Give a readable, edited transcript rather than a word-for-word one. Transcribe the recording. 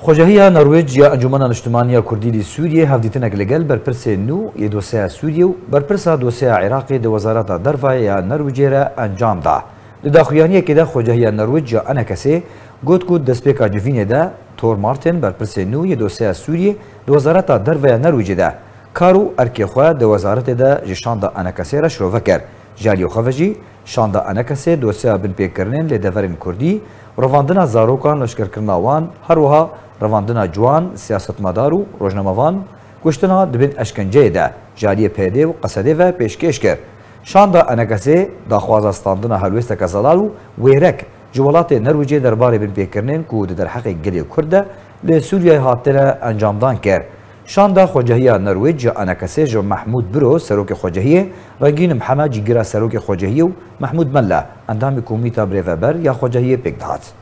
خۆجههەیە نەروێج یا ئەنجومەنە نیشتمانیە کوردی سووریە هەفدیتنێک لەگەل بەرپرسێ نو یە دۆسەیە سووریە و بەرپرسا دۆسەیە عێراقی دە وەزارەتە دەرڤایە یا نەروجێرە ئەنجامدا لە داخوایانیەکێدا خۆجههەیە نەروێج یا ئەنە کەسێ گوت دەستپێکا جڤینێدا تۆر مارتن بەرپرسێ نو یە دۆسەیە سووریە دە وەزارەتە دەرڤایە نەروجێدا کار و ئەرکێخوا دە وەزارەتێدا ژی شاندا ئەنە کەسێرە شرۆڤە کرد جالیۆ خەڤەژی شاندا ئەنە کەسێ دۆسەیە بنپێکردنێن لێ دەڤەرین کوردی ڕەڤاندنا زارۆکان لەشکرکردناوان هەروەها ڕەڤاندنا جوان سیاسەتمەدار و ڕۆژنەمەوان کوشتنا دبن ئەشکەنجەیەدا جاریە پێدێ و قەسەدێڤە پێشکێش کرد شاندا ئەنەکەسێ داخوازەستاندنا هەلوێستەکە زەڵال و وێرەک ji welatê Nerwîcê derbarê binpêkirinên ku di derheqê gelê Kurd de lê Sûriyeyê hatine encamdan kir. Şanda xwecehiya Nerwêc ji Enekesê ji Mehmûd Biro serokê xwecehiyê Regîn Mihemed jî gira serokê xwecehiyê û Mehmûd Mella endamê komîta birêveber ya xwecehiyê pêk dihat.